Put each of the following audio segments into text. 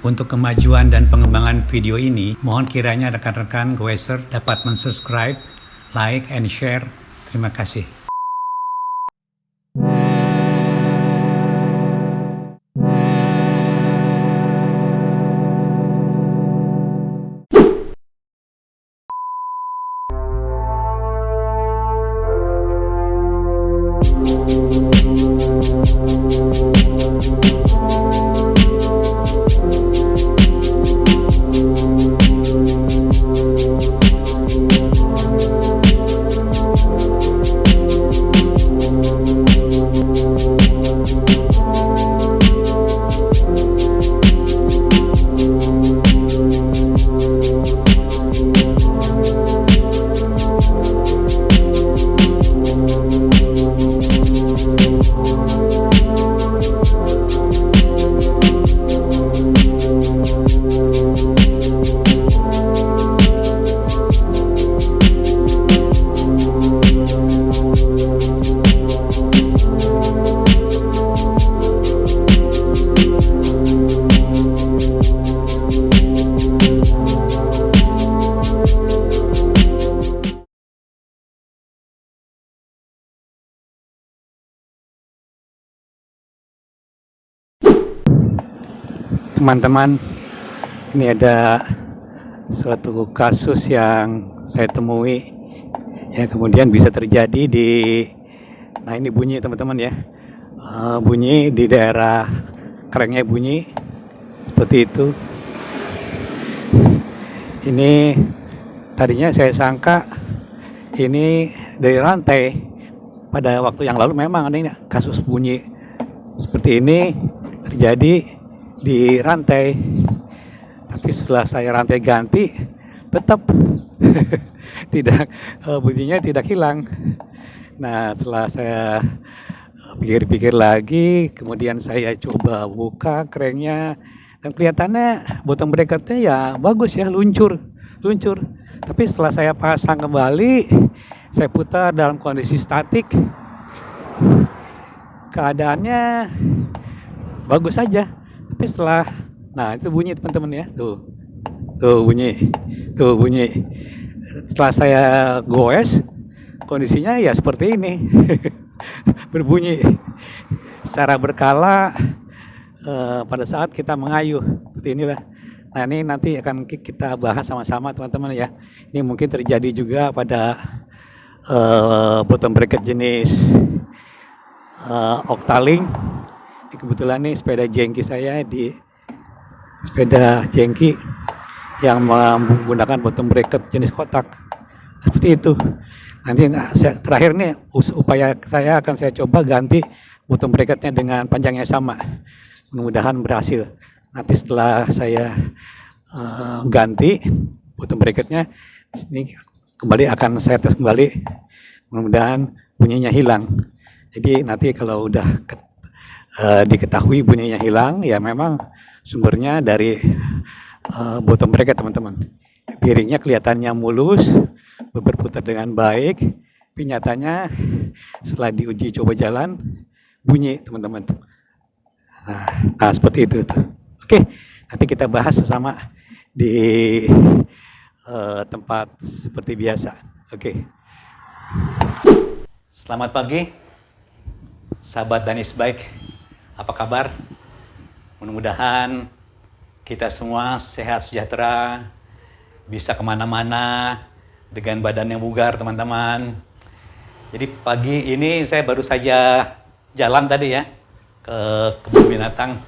Untuk kemajuan dan pengembangan video ini, mohon kiranya rekan-rekan Goeser dapat mensubscribe, like, and share. Terima kasih. Teman-teman, ini ada suatu kasus yang saya temui ya, kemudian bisa terjadi nah ini bunyi teman-teman ya, bunyi di daerah kerennya bunyi seperti itu. Ini tadinya saya sangka ini dari rantai. Pada waktu yang lalu memang ada kasus bunyi seperti ini terjadi di rantai, tapi setelah saya rantai ganti tetap tidak, bunyinya tidak hilang. Nah, setelah saya pikir-pikir lagi, kemudian saya coba buka kerennya dan kelihatannya bottom bracketnya ya bagus ya, luncur. Tapi setelah saya pasang kembali, saya putar dalam kondisi statik, keadaannya bagus saja. Tapi setelah, nah itu bunyi teman-teman ya, tuh bunyi. Setelah saya goes, kondisinya ya seperti ini, berbunyi secara berkala pada saat kita mengayuh, seperti inilah. Nah ini nanti akan kita bahas sama-sama teman-teman ya. Ini mungkin terjadi juga pada bottom bracket jenis Octalink. Kebetulan nih sepeda jengki saya di sepeda jengki yang menggunakan bottom bracket jenis kotak seperti itu. Nanti terakhir nih upaya saya akan saya coba ganti bottom bracketnya dengan panjangnya sama, mudah-mudahan berhasil. Nanti setelah saya ganti bottom bracketnya, ini kembali akan saya tes kembali, mudah-mudahan bunyinya hilang. Jadi nanti kalau udah diketahui bunyinya hilang, ya memang sumbernya dari bottom bracket teman-teman. Piringnya kelihatannya mulus, berputar dengan baik, tapi nyatanya setelah diuji coba jalan, bunyi teman-teman. Nah seperti itu tuh. Oke, nanti kita bahas bersama di tempat seperti biasa. Oke. Selamat pagi, sahabat Danis Bike. Apa kabar? Mudah-mudahan kita semua sehat sejahtera, bisa kemana-mana dengan badan yang bugar teman-teman. Jadi pagi ini saya baru saja jalan tadi ya ke kebun binatang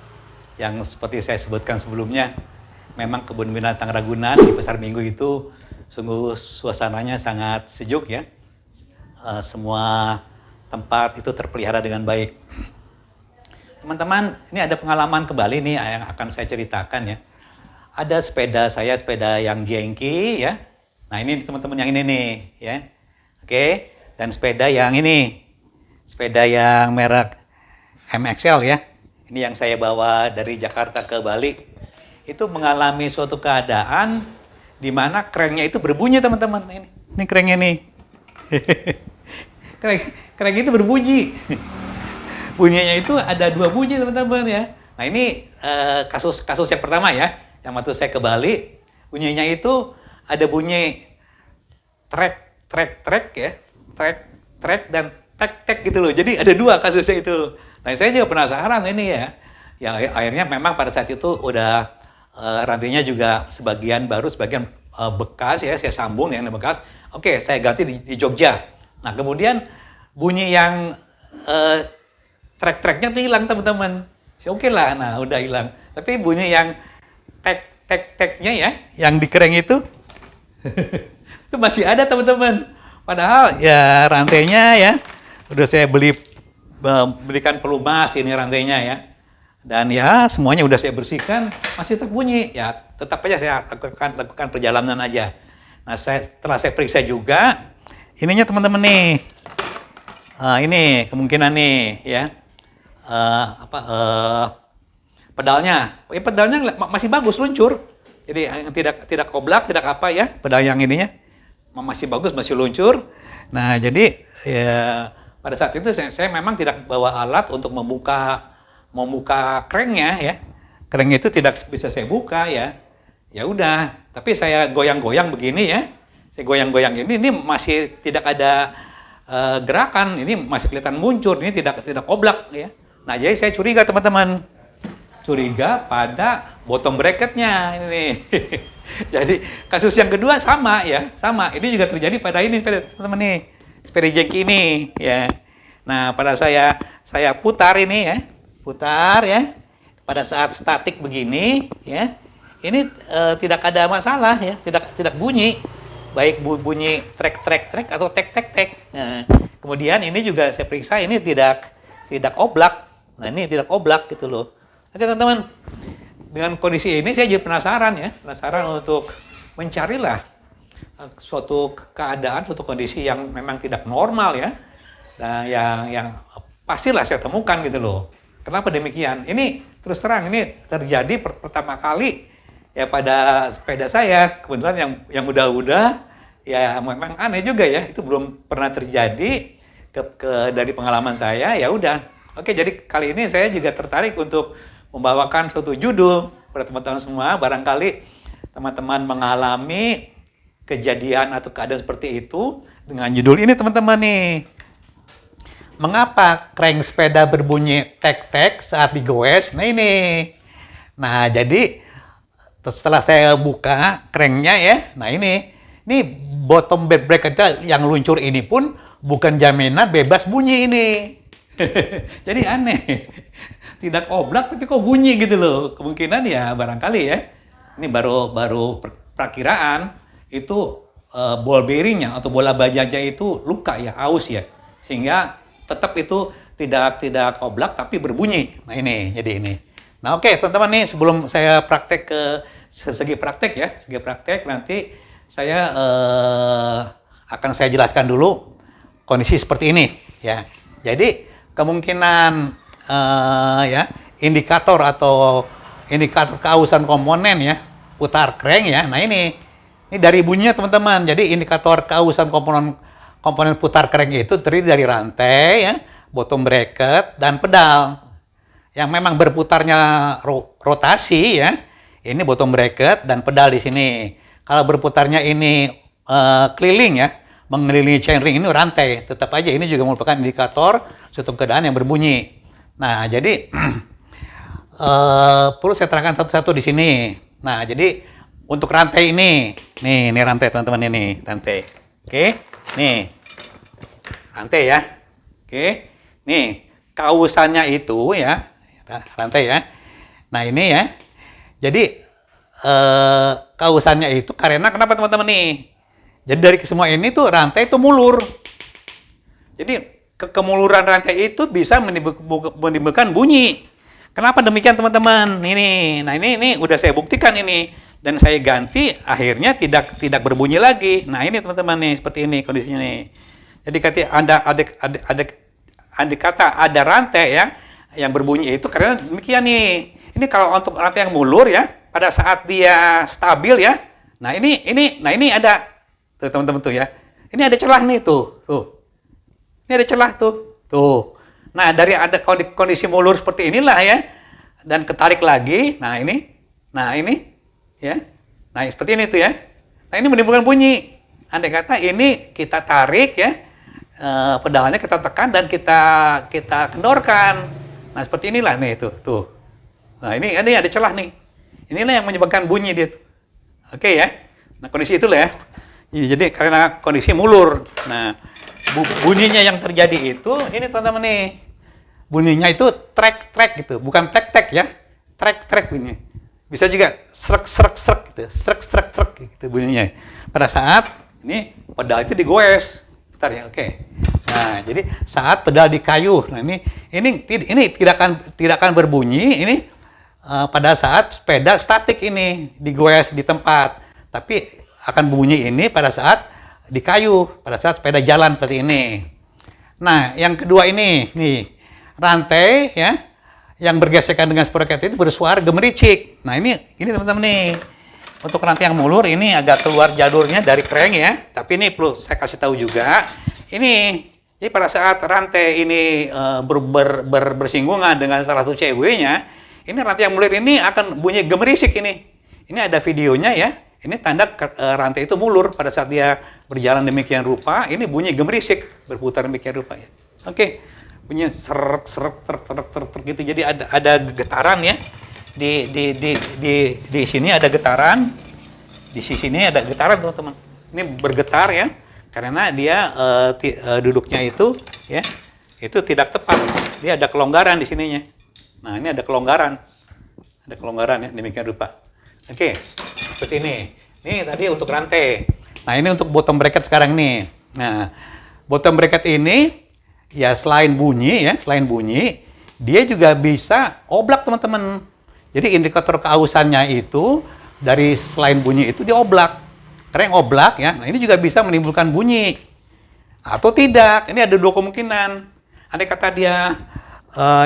yang seperti saya sebutkan sebelumnya. Memang kebun binatang Ragunan di Pasar Minggu itu sungguh suasananya sangat sejuk ya. Semua tempat itu terpelihara dengan baik. Teman-teman, ini ada pengalaman kembali nih yang akan saya ceritakan ya. Ada sepeda saya, sepeda yang jengki ya. Nah ini teman-teman yang ini nih ya. Oke, dan sepeda yang ini. Sepeda yang merek MXL ya. Ini yang saya bawa dari Jakarta ke Bali. Itu mengalami suatu keadaan di mana kerennya itu berbunyi teman-teman. Ini kerennya nih. Kreng itu berbunyi. Bunyinya itu ada 2 bunyi teman-teman ya. Nah ini kasus yang pertama ya, yang waktu saya ke Bali, bunyinya itu ada bunyi trek ya, trek dan tek gitu loh. Jadi ada dua kasusnya itu. Nah saya juga penasaran ini ya. Yang akhirnya memang pada saat itu udah rantainya juga sebagian baru, sebagian bekas ya, saya sambung yang bekas. Oke, saya ganti di Jogja. Nah kemudian bunyi yang trek-treknya tuh hilang teman-teman. Oke lah, nah udah hilang. Tapi bunyi yang tek-teknya ya, yang dikereng itu, itu masih ada teman-teman. Padahal ya rantainya ya, udah saya belikan pelumas ini rantainya ya. Dan ya semuanya udah saya bersihkan, masih tetap bunyi. Ya tetap aja saya lakukan perjalanan aja. Nah setelah saya periksa juga, ininya teman-teman nih. Ini kemungkinan nih ya. Pedalnya masih bagus, luncur. Jadi tidak oblak, tidak apa ya. Pedal yang ininya masih bagus, masih luncur. Nah jadi ya, pada saat itu saya memang tidak bawa alat untuk membuka krengnya ya. Krengnya itu tidak bisa saya buka ya. Ya udah, tapi saya goyang-goyang begini ya. Saya goyang-goyang ini masih tidak ada gerakan, ini masih kelihatan muncul, ini tidak oblak ya. Nah, jadi saya curiga teman-teman. Curiga pada bottom bracketnya ini. Jadi kasus yang kedua sama ya, sama. Ini juga terjadi pada ini teman-teman nih. Sepeda jengki ini ya. Nah, pada saya putar ini ya. Putar ya. Pada saat statik begini ya. Ini tidak ada masalah ya, tidak bunyi. Baik bunyi trek atau tek. Nah, kemudian ini juga saya periksa ini tidak oblak. Nah, ini tidak oblak gitu loh. Oke teman-teman, dengan kondisi ini saya jadi penasaran untuk mencarilah suatu keadaan, suatu kondisi yang memang tidak normal ya. Nah, yang pastilah saya temukan gitu loh. Kenapa demikian? Ini terus terang ini terjadi pertama kali ya pada sepeda saya. Kebetulan yang udah ya memang aneh juga ya. Itu belum pernah terjadi dari pengalaman saya. Ya udah. Oke, jadi kali ini saya juga tertarik untuk membawakan suatu judul pada teman-teman semua. Barangkali teman-teman mengalami kejadian atau keadaan seperti itu dengan judul ini teman-teman nih. Mengapa kreng sepeda berbunyi tek-tek saat digoes? Nah ini. Nah jadi setelah saya buka krengnya ya. Nah ini bottom bracket yang luncur ini pun bukan jaminan bebas bunyi ini. Jadi aneh. Tidak oblak tapi kok bunyi gitu loh. Kemungkinan ya barangkali ya. Ini baru perakiraan itu ball bearingnya atau bola bajanya itu luka ya, aus ya. Sehingga tetap itu tidak oblak tapi berbunyi. Nah ini jadi ini. Nah oke teman-teman nih sebelum saya praktek ke segi praktek nanti saya akan saya jelaskan dulu kondisi seperti ini ya. Jadi kemungkinan ya indikator keausan komponen ya putar kreng ya. Nah ini dari bunyinya teman-teman. Jadi indikator keausan komponen putar kreng itu terdiri dari rantai ya, bottom bracket dan pedal. Yang memang berputarnya rotasi ya. Ini bottom bracket dan pedal di sini. Kalau berputarnya ini keliling ya, mengelilingi chainring ini rantai. Tetap aja ini juga merupakan indikator suatu keadaan yang berbunyi. Nah, jadi perlu saya terangkan satu-satu di sini. Nah, jadi untuk rantai ini rantai teman-teman ini, rantai. Oke, nih rantai ya. Oke, nih kausannya itu ya, rantai ya. Nah ini ya, jadi kausannya itu karena kenapa teman-teman nih? Jadi dari semua ini tuh rantai itu mulur. Jadi kemuluran rantai itu bisa menimbulkan bunyi. Kenapa demikian teman-teman? Nah ini udah saya buktikan ini dan saya ganti akhirnya tidak berbunyi lagi. Nah ini teman-teman nih seperti ini kondisinya nih. Jadi ketika ada rantai ya yang berbunyi itu karena demikian nih. Ini kalau untuk rantai yang mulur ya pada saat dia stabil ya. Nah ini ada tuh teman-teman tuh ya. Ini ada celah nih tuh. Ini ada celah tuh. Nah, dari ada kondisi mulur seperti inilah ya, dan ketarik lagi. Nah ini, ya. Nah seperti ini tuh ya. Nah ini menimbulkan bunyi. Andai kata ini kita tarik ya, pedalnya kita tekan dan kita kendorkan. Nah seperti inilah nih tuh. Nah ini ada celah nih. Inilah yang menyebabkan bunyi dia. Oke ya. Nah kondisi itulah ya. Jadi karena kondisi mulur. Nah bunyinya yang terjadi itu ini teman-teman nih. Bunyinya itu trek gitu, bukan tek ya. Trek bunyinya. Bisa juga srek gitu. Srek gitu bunyinya. Pada saat ini pedal itu digoes. Bentar ya, oke. Nah, jadi saat pedal di kayu. Nah, ini tidak akan berbunyi ini pada saat sepeda statik ini digoes di tempat. Tapi akan bunyi ini pada saat di kayu, pada saat sepeda jalan seperti ini. Nah, yang kedua ini, nih, rantai ya yang bergesekan dengan sproket itu bersuara gemericik. Nah, ini teman-teman nih. Untuk rantai yang mulur ini agak keluar jalurnya dari crank ya. Tapi ini perlu saya kasih tahu juga. Jadi pada saat rantai ini bersinggungan dengan salah satu CW-nya, ini rantai yang mulur ini akan bunyi gemerisik ini. Ini ada videonya ya. Ini tanda rantai itu mulur pada saat dia berjalan demikian rupa. Ini bunyi gemerisik berputar demikian rupa ya. Oke, bunyi serek gitu. Jadi ada getaran ya. Di sini ada getaran, di sisi ini ada getaran teman-teman. Ini bergetar ya, karena dia duduknya itu ya, itu tidak tepat. Dia ada kelonggaran di sininya. Nah ini ada kelonggaran ya demikian rupa. Oke, seperti ini. Ini tadi untuk rantai. Nah ini untuk bottom bracket sekarang nih. Nah bottom bracket ini ya selain bunyi, dia juga bisa oblak teman-teman. Jadi indikator keausannya itu dari selain bunyi itu dia oblak. Karena yang oblak ya, nah ini juga bisa menimbulkan bunyi atau tidak. Ini ada dua kemungkinan. Andai kata dia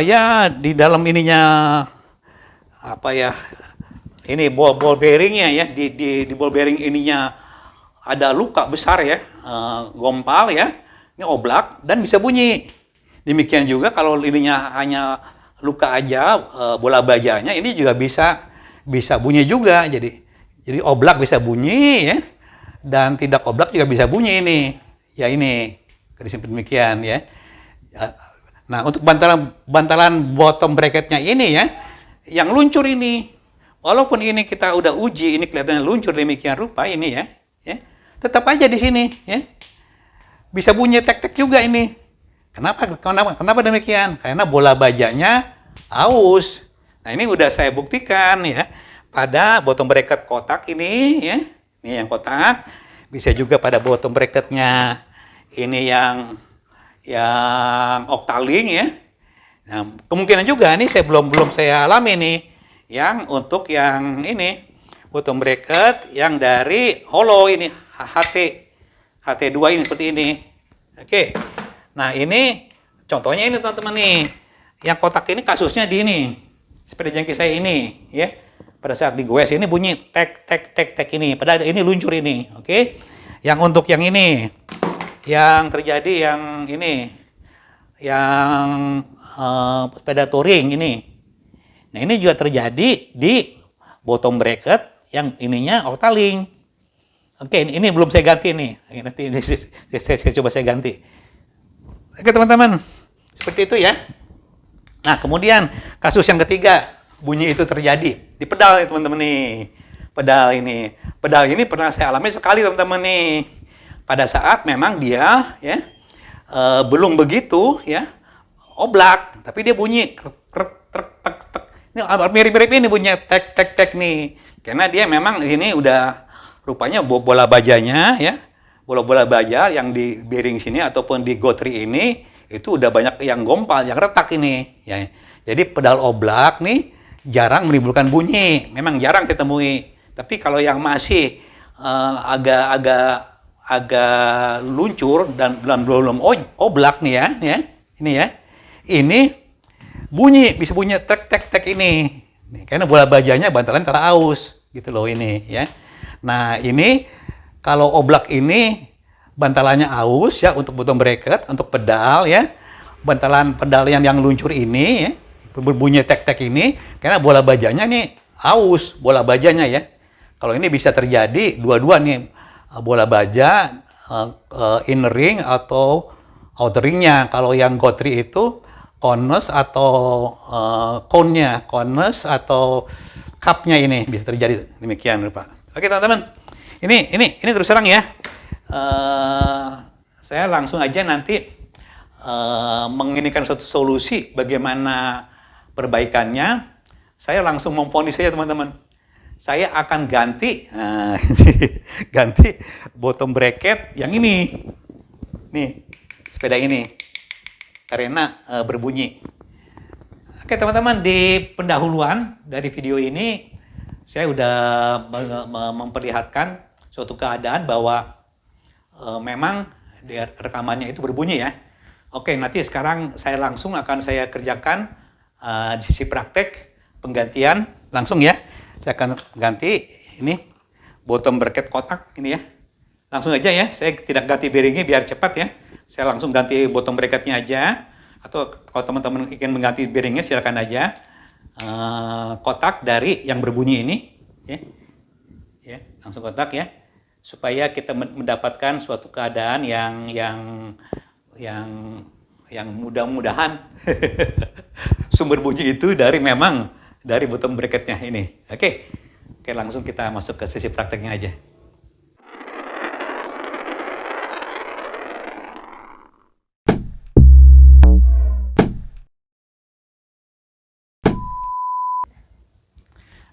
ya di dalam ininya apa ya? Ini ball bearingnya ya, di ball bearing ininya ada luka besar ya, gompal ya. Ini oblak dan bisa bunyi. Demikian juga kalau ininya hanya luka aja, bola bajanya ini juga bisa bunyi juga. Jadi oblak bisa bunyi ya, dan tidak oblak juga bisa bunyi ini. Ya ini prinsip demikian ya. Nah untuk bantalan bottom bracketnya ini ya, yang luncur ini, walaupun ini kita udah uji, ini kelihatannya luncur demikian rupa ini ya, tetap aja di sini ya bisa bunyi tek-tek juga ini. Kenapa demikian? Karena bola bajanya aus. Nah ini udah saya buktikan ya pada bottom bracket kotak ini ya. Ini yang kotak. Bisa juga pada bottom bracketnya ini yang octaling ya. Nah, kemungkinan juga nih belum saya alami nih yang untuk yang ini bottom bracket yang dari hollow ini HT2 ini seperti ini. Oke. Nah ini contohnya ini teman-teman nih. Yang kotak ini kasusnya di ini. Sepeda jangkir saya ini ya. Pada saat digoes ini bunyi tek ini. Padahal ini luncur ini. Oke. Yang untuk yang ini yang terjadi yang ini yang sepeda touring ini. Nah, ini juga terjadi di bottom bracket yang ininya octaling. Oke, ini belum saya ganti nih. Nanti saya coba saya ganti. Oke teman-teman, seperti itu ya. Nah kemudian kasus yang ketiga, bunyi itu terjadi di pedal nih teman-teman nih. Pedal ini pernah saya alami sekali teman-teman nih. Pada saat memang dia ya belum begitu ya oblak, tapi dia bunyi tek. Ini mirip-mirip ini bunyinya tek nih. Karena dia memang ini udah rupanya bola bajanya ya. Bola-bola baja yang di bearing sini ataupun di gotri ini itu udah banyak yang gompal, yang retak ini. Ya. Jadi pedal oblak nih jarang menimbulkan bunyi, memang jarang saya temui. Tapi kalau yang masih agak luncur dan belum oblak nih ya, ini bunyi bisa bunyi tek ini. Karena bola bajanya bantalan karena aus gitu loh ini ya. Nah ini kalau oblak ini bantalannya aus ya untuk bottom bracket, untuk pedal ya. Bantalan pedal yang luncur ini ya. berbunyi tek-tek ini karena bola bajanya nih aus, bola bajanya ya. Kalau ini bisa terjadi dua-dua nih, bola baja inner ring atau outer ringnya. Kalau yang gotri itu conus atau cone-nya, conus atau cup-nya ini bisa terjadi demikian Pak. Oke teman-teman, ini terus terang ya. Saya langsung aja nanti menginginkan suatu solusi bagaimana perbaikannya. Saya langsung memvonis saja teman-teman. Saya akan ganti ganti bottom bracket yang ini. Nih, sepeda ini. Karena berbunyi. Oke teman-teman, di pendahuluan dari video ini saya udah memperlihatkan suatu keadaan bahwa memang rekamannya itu berbunyi ya. Oke, nanti sekarang saya langsung akan saya kerjakan di sisi praktek penggantian langsung ya. Saya akan ganti ini bottom bracket kotak ini ya. Langsung aja ya, saya tidak ganti bearingnya biar cepat ya. Saya langsung ganti bottom bracketnya aja. Atau kalau teman-teman ingin mengganti bearingnya silakan aja. Kotak dari yang berbunyi ini ya, langsung kotak ya. Supaya kita mendapatkan suatu keadaan yang mudah-mudahan sumber bunyi itu memang dari bottom bracketnya ini. Oke, langsung kita masuk ke sesi prakteknya aja.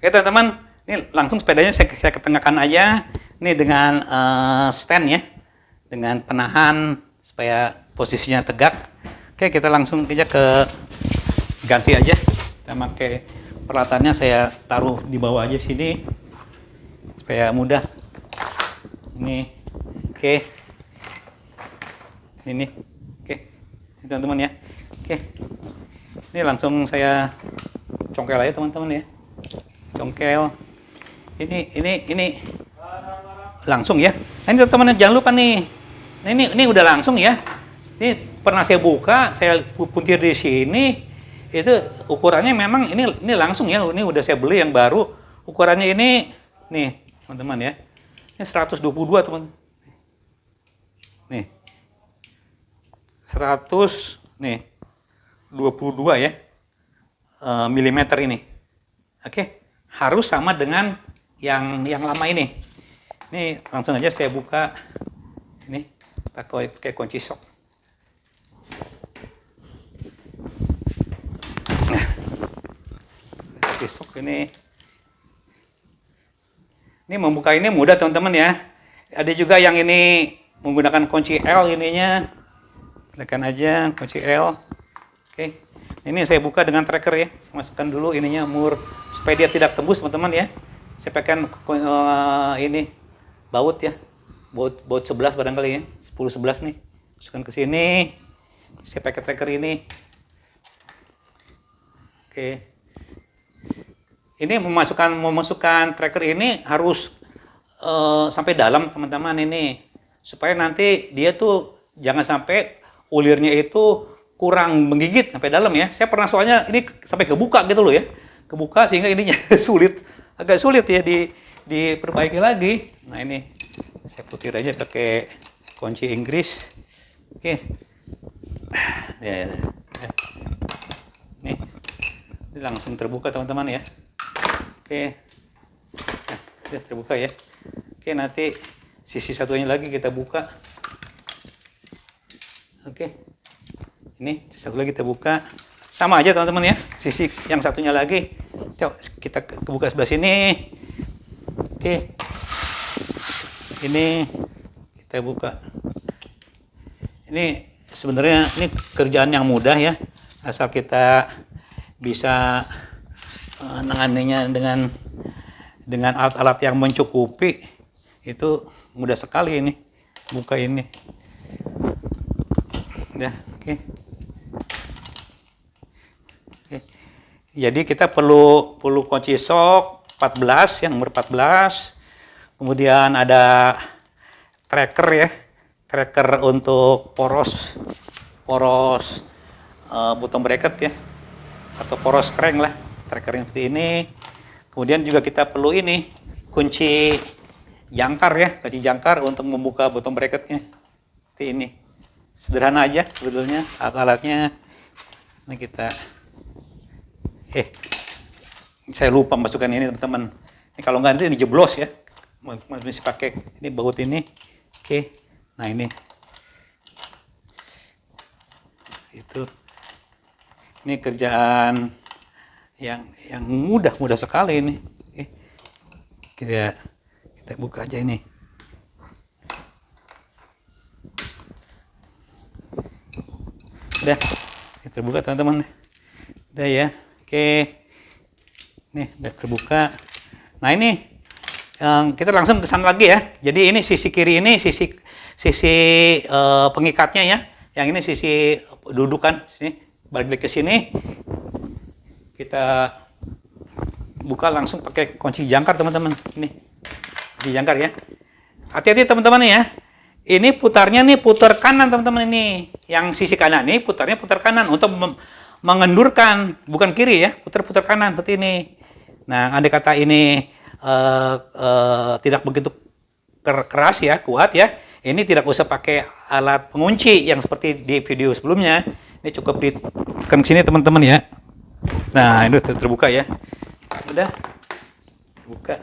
Oke teman-teman, ini langsung sepedanya saya ketengahkan aja. Ini dengan stand ya, dengan penahan supaya posisinya tegak. Oke, kita langsung aja ke ganti aja. Kita pakai peralatannya, saya taruh di bawah aja sini supaya mudah. Ini, oke. Ini, oke. Ini teman-teman ya. Oke. Ini langsung saya congkel aja teman-teman ya. Congkel. Ini langsung ya. Nah, ini teman-teman jangan lupa nih. Nah, ini udah langsung ya. Ini pernah saya buka, saya puntir di sini. Itu ukurannya memang ini langsung ya. Ini udah saya beli yang baru. Ukurannya ini nih, teman-teman ya. Ini 122, teman. Nih. 122 ya. Milimeter ini. Oke. Harus sama dengan yang lama ini. Ini langsung aja saya buka ini pakai kunci sok. Nah, kunci sok ini membuka ini mudah teman-teman ya. Ada juga yang ini menggunakan kunci L ininya. Tekan aja kunci L. Oke. Ini saya buka dengan tracker ya. Saya masukkan dulu ininya supaya dia tidak tembus teman-teman ya. Saya pakai ini baut ya, baut 11 barangkali ya, 10-11 nih, masukkan ke sini, saya pakai tracker ini. Oke, ini memasukkan tracker ini harus sampai dalam teman-teman ini, supaya nanti dia tuh jangan sampai ulirnya itu kurang menggigit sampai dalam ya. Saya pernah soalnya ini sampai kebuka gitu loh ya, kebuka sehingga ininya agak sulit ya diperbaiki lagi. Nah ini saya putir aja pakai kunci Inggris. Oke. Ya. Nih. Ini langsung terbuka teman-teman ya. Oke. Nah, udah terbuka ya. Oke, nanti sisi satunya lagi kita buka. Oke. Ini satu lagi kita buka. Sama aja teman-teman ya. Sisi yang satunya lagi. Coba kita buka sebelah sini. Oke. Ini kita buka. Ini sebenarnya ini kerjaan yang mudah ya. Asal kita bisa menanganinya dengan alat-alat yang mencukupi, itu mudah sekali ini buka ini. Ya, oke. Oke. Jadi kita perlu kunci sok 14 yang nomor 14. Kemudian ada tracker ya, tracker untuk poros bottom bracket ya. atau poros crank lah, trackernya seperti ini. Kemudian juga kita perlu ini kunci jangkar ya, kunci jangkar untuk membuka bottom bracketnya seperti ini. Sederhana aja sebetulnya alat-alatnya. Ini kita saya lupa masukkan ini teman-teman. Ini kalau nggak nanti ini jeblos ya. Masih pakai ini baut ini. Oke. Nah ini. Itu. Ini kerjaan yang mudah sekali ini. Oke. Kita buka aja ini. Udah. Ini terbuka teman-teman. Udah ya. Oke. Nih, udah terbuka. Nah, ini kita langsung ke sana lagi ya. Jadi ini sisi kiri ini sisi pengikatnya ya. Yang ini sisi dudukan sini. Balik lagi ke sini. Kita buka langsung pakai kunci jangkar teman-teman. Ini. Kunci jangkar ya. Hati-hati teman-teman ya. Ini putarnya nih putar kanan teman-teman ini. Yang sisi kanan nih putarnya putar kanan untuk mengendurkan, bukan kiri ya. Putar kanan seperti ini. Nah, andai kata ini tidak begitu keras ya, kuat ya, ini tidak usah pakai alat pengunci yang seperti di video sebelumnya. Ini cukup ditekan sini teman-teman ya. Nah, ini sudah terbuka ya. Udah buka.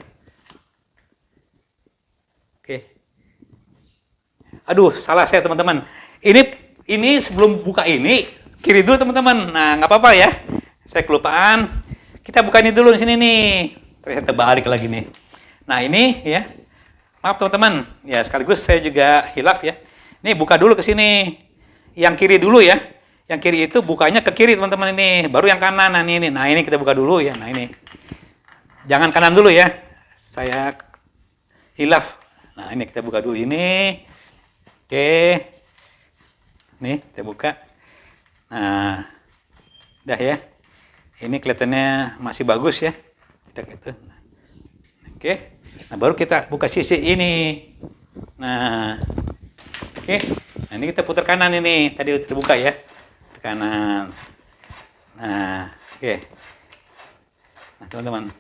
Oke. Aduh, salah saya teman-teman. Ini sebelum buka ini kiri dulu teman-teman. Nah, nggak apa-apa ya. Saya kelupaan. Kita buka ini dulu di sini nih. Ternyata balik lagi nih. Nah, ini ya. Maaf teman-teman. Ya, sekaligus saya juga hilaf ya. Ini buka dulu ke sini. Yang kiri dulu ya. Yang kiri itu bukanya ke kiri teman-teman ini. Baru yang kanan. Nah, ini. Nah, ini kita buka dulu ya. Nah, ini. Jangan kanan dulu ya. Saya hilaf. Nah, ini kita buka dulu ini. Oke. Nih, kita buka. Nah, udah ya. Ini kelihatannya masih bagus ya. Gitu. Oke. Nah, baru kita buka sisi ini. Nah. Oke. Nah, ini kita putar kanan ini. Tadi udah terbuka ya. Kanan. Nah, oke. Nah, teman-teman.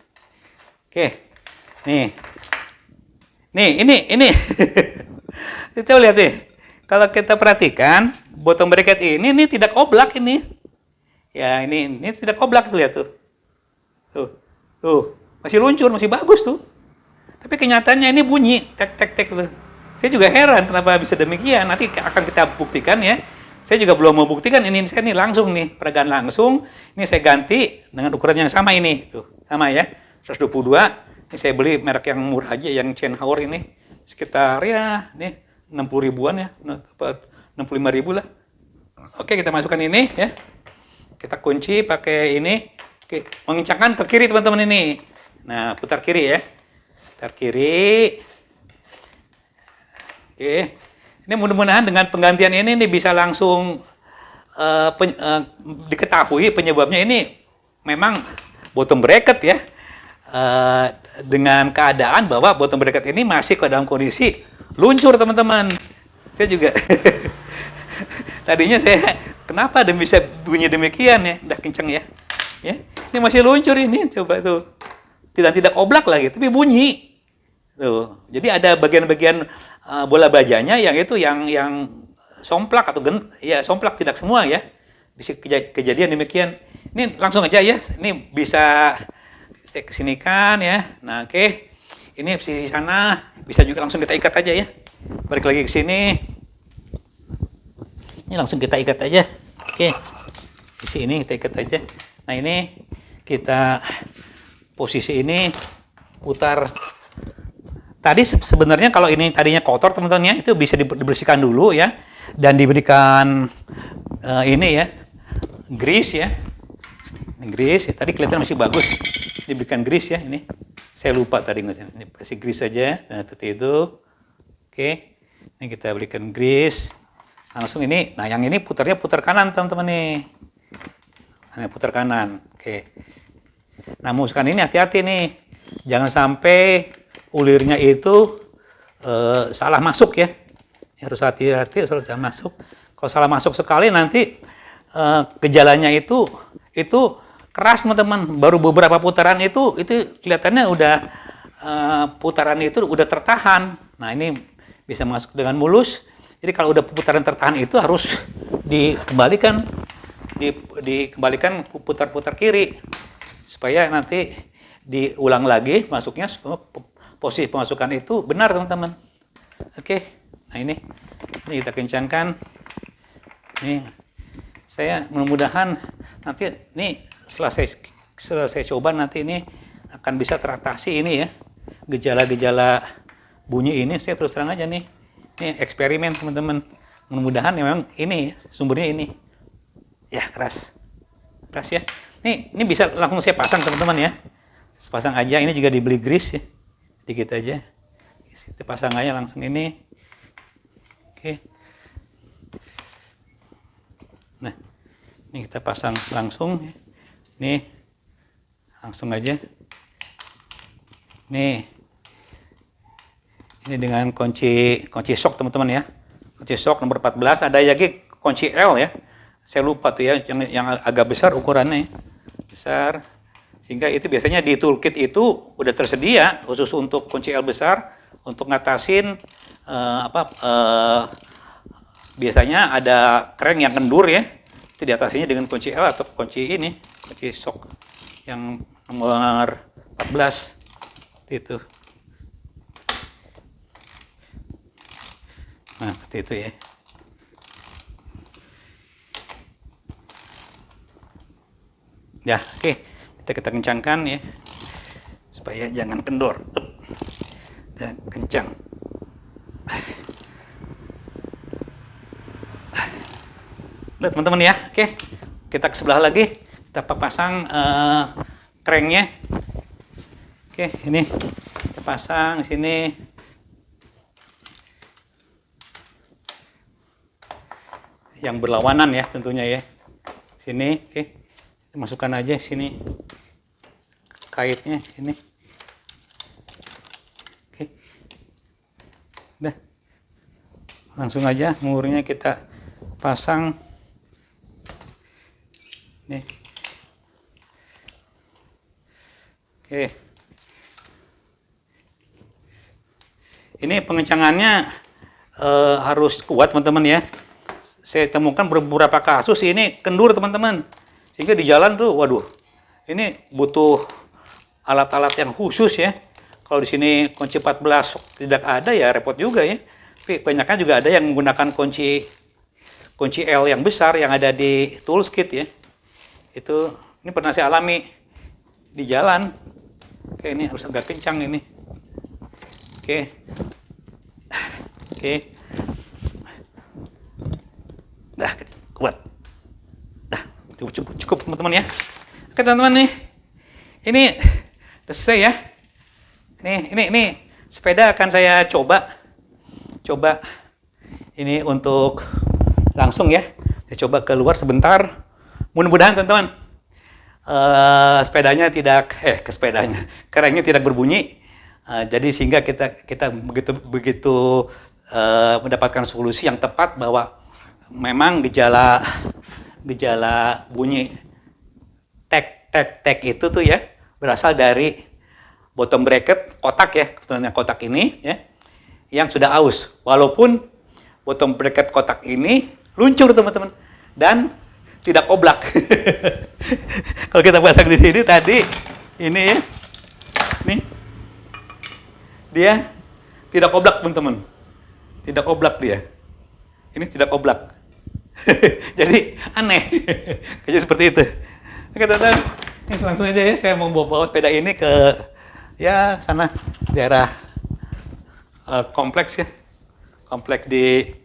Oke. Nih. Ini. Kita lihat nih. Kalau kita perhatikan, bottom bracket ini tidak oblak ini. Ya, ini tidak oblak tuh, lihat tuh. Tuh. Masih luncur, masih bagus tuh. Tapi kenyataannya ini bunyi tek tuh. Saya juga heran kenapa bisa demikian. Nanti akan kita buktikan ya. Saya juga belum mau buktikan ini saya nih langsung nih, peragaan langsung. Ini saya ganti dengan ukuran yang sama ini. Tuh, sama ya. 122. Ini saya beli merek yang murah aja yang Chenhauer ini. Sekitar ya, nih 60 ribuan ya. 65 ribu lah. Oke, kita masukkan ini ya. Kita kunci pakai ini. Oke, mengencangkan ke kiri teman-teman ini. Nah, putar kiri ya. Putar kiri. Oke. Ini mudah-mudahan dengan penggantian ini bisa langsung diketahui penyebabnya ini memang bottom bracket ya. Dengan keadaan bahwa bottom bracket ini masih ke dalam kondisi luncur teman-teman. Saya juga tadinya saya kenapa bisa bunyi demikian ya, udah kenceng ya. Ya, ini masih luncur ini, coba tuh. Tidak oblak lagi, tapi bunyi. Tuh. Jadi ada bagian-bagian bola bajanya yang itu yang somplak atau ya somplak, tidak semua ya. Bisa kejadian demikian. Ini langsung aja ya. Ini bisa saya kesinikan ya. Nah, oke. Ini sisi sana bisa juga langsung kita ikat aja ya. Balik lagi ke sini. Ini langsung kita ikat aja. Oke. Sisi ini kita ikat aja. Nah, ini kita posisi ini putar. Tadi sebenarnya kalau ini tadinya kotor teman-teman ya, itu bisa dibersihkan dulu ya. Dan diberikan ini ya, grease ya. Ini grease, tadi kelihatan masih bagus. Diberikan grease ya ini. Saya lupa tadi ngasih. Ini kasih grease saja. Nah, seperti itu. Oke. Ini kita berikan grease. Langsung ini. Nah, yang ini putar kanan teman-teman nih. Nah, putar kanan. Oke. Nah, muskan ini hati-hati nih. Jangan sampai ulirnya itu salah masuk ya. Harus hati-hati, harus salah masuk. Kalau salah masuk sekali nanti gejalanya itu keras teman-teman. Baru beberapa putaran itu kelihatannya udah putaran itu udah tertahan. Nah ini bisa masuk dengan mulus. Jadi kalau udah putaran tertahan itu harus dikembalikan putar-putar kiri supaya nanti diulang lagi masuknya, posisi pemasukan itu benar teman-teman. Oke, nah ini kita kencangkan. Nih, saya mudah-mudahan nanti ini setelah saya coba nanti ini akan bisa teratasi ini ya, gejala-gejala bunyi ini. Saya terus terang aja nih, ini eksperimen teman-teman. Mudah-mudahan memang ini sumbernya ini ya keras ya. Ini bisa langsung saya pasang teman-teman ya. Pasang aja, ini juga dibeli grease ya, sedikit aja. Kita pasang aja langsung ini. Oke. Nah, ini kita pasang langsung. Nih, langsung aja. Nih, ini dengan kunci shock teman-teman ya. Kunci shock nomor 14. Ada lagi kunci L ya. Saya lupa tuh ya, yang agak besar ukurannya, besar. Sehingga itu biasanya di toolkit itu udah tersedia khusus untuk kunci L besar untuk ngatasin biasanya ada crank yang kendur ya. Itu diatasinya dengan kunci L atau kunci ini, kunci shock yang nomor 14 itu. Nah, seperti itu ya. Ya, oke. Kita kencangkan ya supaya jangan kendor. Dan kencang. Lihat teman-teman ya. Oke. Kita ke sebelah lagi. Kita pasang cranknya. Oke, ini kita pasang di sini. Yang berlawanan ya tentunya ya. Sini, oke. Kita masukkan aja sini. Kaitnya ini. Oke. Udah. Langsung aja murnya kita pasang. Nih. Oke. Ini pengencangannya harus kuat teman-teman ya. Saya temukan beberapa kasus ini kendur teman-teman. Sehingga di jalan tuh waduh. Ini butuh alat-alat yang khusus ya. Kalau di sini kunci 14 tidak ada ya repot juga ya. Tapi banyaknya juga ada yang menggunakan kunci L yang besar yang ada di toolkit ya. Itu ini pernah saya alami di jalan. Oke, ini harus agak kencang ini. Oke. Oke. Dah kuat. Dah cukup teman-teman ya. Oke teman-teman nih. Ini selesai ya. Nih sepeda akan saya coba ini untuk langsung ya. Saya coba keluar sebentar. Mudah-mudahan teman-teman sepedanya kerennya tidak berbunyi. Jadi sehingga kita begitu mendapatkan solusi yang tepat bahwa memang gejala bunyi tek itu tuh ya berasal dari bottom bracket kotak ya, kebetulan kotak ini ya yang sudah aus. Walaupun bottom bracket kotak ini luncur teman-teman dan tidak oblak. Kalau kita pasang di sini tadi ini ya, nih dia tidak oblak teman-teman, tidak oblak dia. Ini tidak oblak. Jadi aneh. Kayak seperti itu. Oke teman-teman, ini langsung aja ya saya mau bawa sepeda ini ke ya sana daerah kompleks ya, kompleks di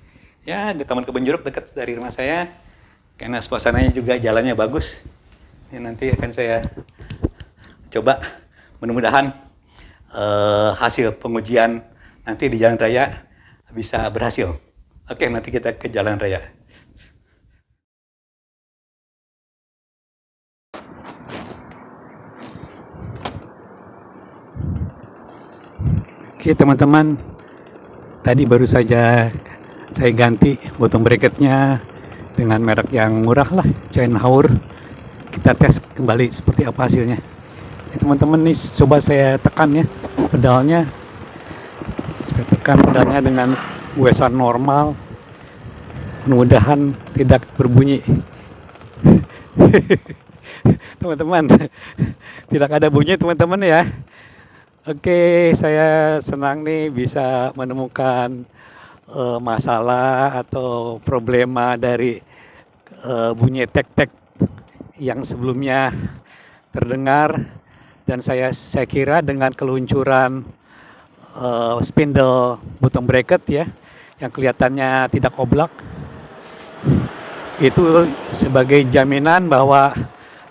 Taman Kebun Jeruk dekat dari rumah saya. Karena suasananya juga jalannya bagus. Ini nanti akan saya coba, mudah-mudahan hasil pengujian nanti di jalan raya bisa berhasil. Oke, nanti kita ke jalan raya. Oke teman-teman, tadi baru saja saya ganti bottom bracketnya dengan merek yang murah lah, Chain Hour. kita tes kembali seperti apa hasilnya. Teman-teman nih coba saya tekan ya pedalnya, saya tekan pedalnya dengan USR normal, mudah-mudahan tidak berbunyi. Teman-teman, tidak ada bunyi teman-teman ya. Oke, saya senang nih bisa menemukan masalah atau problema dari bunyi tek-tek yang sebelumnya terdengar, dan saya kira dengan keluncuran spindle bottom bracket ya yang kelihatannya tidak oblak, itu sebagai jaminan bahwa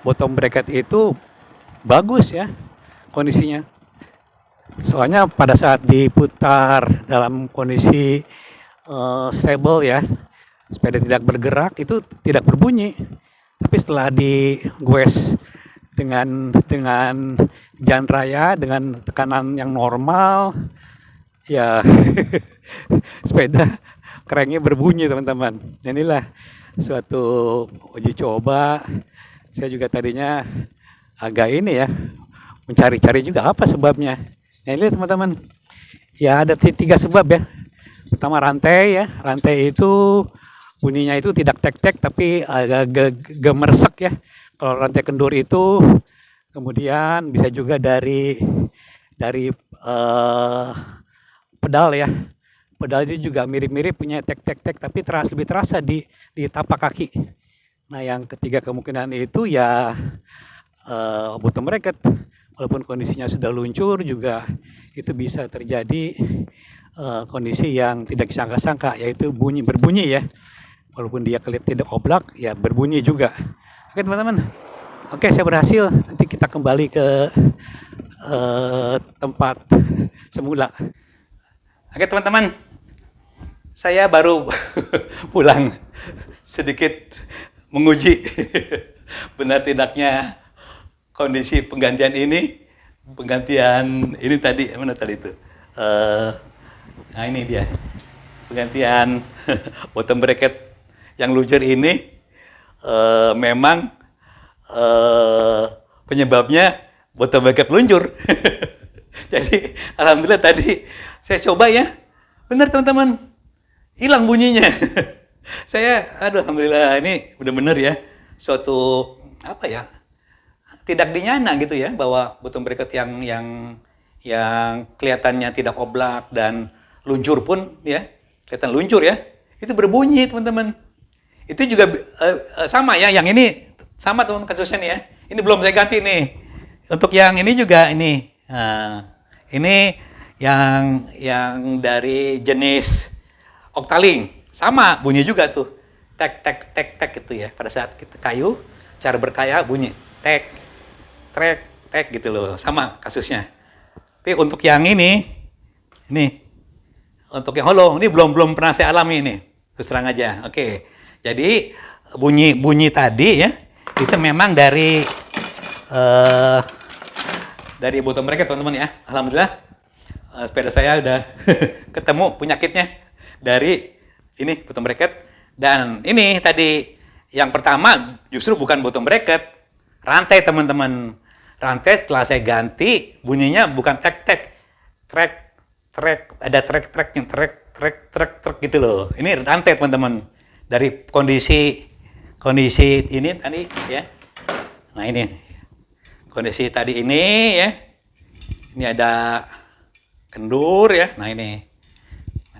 bottom bracket itu bagus ya kondisinya. Soalnya pada saat diputar dalam kondisi stable ya, sepeda tidak bergerak, itu tidak berbunyi. Tapi setelah digoes dengan jalan raya dengan tekanan yang normal, ya sepeda kerennya berbunyi teman-teman. Inilah suatu uji coba. Saya juga tadinya agak ini ya, mencari-cari juga apa sebabnya. Nah ini teman-teman, ya ada 3 sebab ya. Pertama rantai ya, rantai itu bunyinya itu tidak tek-tek tapi agak gemersek ya. Kalau rantai kendur itu, kemudian bisa juga dari pedal ya. Pedal itu juga mirip-mirip punya tek-tek-tek tapi lebih terasa di tapak kaki. Nah yang ketiga kemungkinan itu ya bottom bracket. Walaupun kondisinya sudah luncur juga itu bisa terjadi kondisi yang tidak disangka-sangka, yaitu berbunyi ya. Walaupun dia kelihatan tidak oblak ya berbunyi juga. Oke teman-teman, oke saya berhasil. Nanti kita kembali ke tempat semula. Oke teman-teman, saya baru pulang sedikit menguji benar tidaknya kondisi penggantian ini tadi, mana tadi itu? Nah ini dia, penggantian bottom bracket yang luncur ini memang penyebabnya bottom bracket luncur. Jadi alhamdulillah tadi saya coba ya, benar teman-teman, hilang bunyinya. Alhamdulillah ini benar-benar ya suatu apa ya, tidak dinyana gitu ya, bahwa bottom bracket yang kelihatannya tidak oblak dan luncur pun ya, kelihatan luncur ya, itu berbunyi teman-teman. Itu juga sama ya, yang ini sama teman kasusnya nih ya. Ini belum saya ganti nih. Untuk yang ini juga ini. Nah, ini yang dari jenis Octalink. Sama bunyi juga tuh. Tek tek tek tek gitu ya. Pada saat kita kayu, cara berkaya bunyi tek trek tek gitu loh. Sama kasusnya. Tapi untuk yang ini untuk yang hollow ini belum pernah saya alami ini. Terus terang aja. Oke. Jadi bunyi tadi ya, itu memang dari bottom bracket teman-teman ya. Alhamdulillah sepeda saya udah ketemu penyakitnya dari ini bottom bracket. Dan ini tadi yang pertama justru bukan bottom bracket, rantai teman-teman. Rantai setelah saya ganti bunyinya bukan tek-tek, trek, ada trek-treknya, trek gitu loh. Ini rantai teman-teman. Dari kondisi ini tadi ya. Nah ini kondisi tadi ini ya. Ini ada kendur ya. Nah ini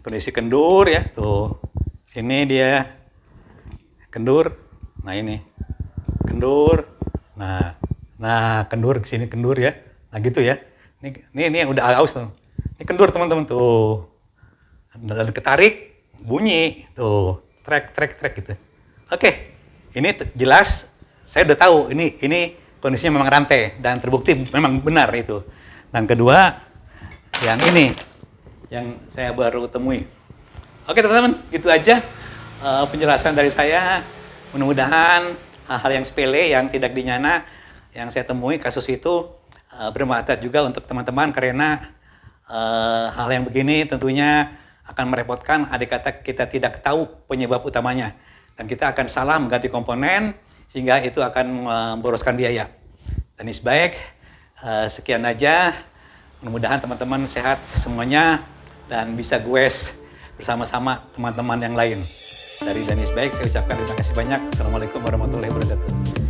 kondisi kendur ya. Tuh. Sini dia kendur. Nah ini kendur. Nah kendur ke sini kendur ya. Nah gitu ya. Ini yang udah aus tuh. Ini kendur teman-teman tuh. Dan ketarik bunyi tuh. Trek gitu. Oke. Ini jelas saya udah tahu ini kondisinya memang rantai dan terbukti memang benar itu. Dan kedua yang ini yang saya baru temui. Oke teman-teman, itu aja penjelasan dari saya. Mudah-mudahan hal-hal yang sepele yang tidak dinyana yang saya temui kasus itu bermanfaat juga untuk teman-teman, karena hal yang begini tentunya akan merepotkan andai kata kita tidak tahu penyebab utamanya, dan kita akan salah mengganti komponen sehingga itu akan memboroskan biaya. Danis Bike, sekian aja. Mudah-mudahan teman-teman sehat semuanya dan bisa goes bersama-sama teman-teman yang lain. Dari Danis Bike saya ucapkan terima kasih banyak. Assalamualaikum warahmatullahi wabarakatuh.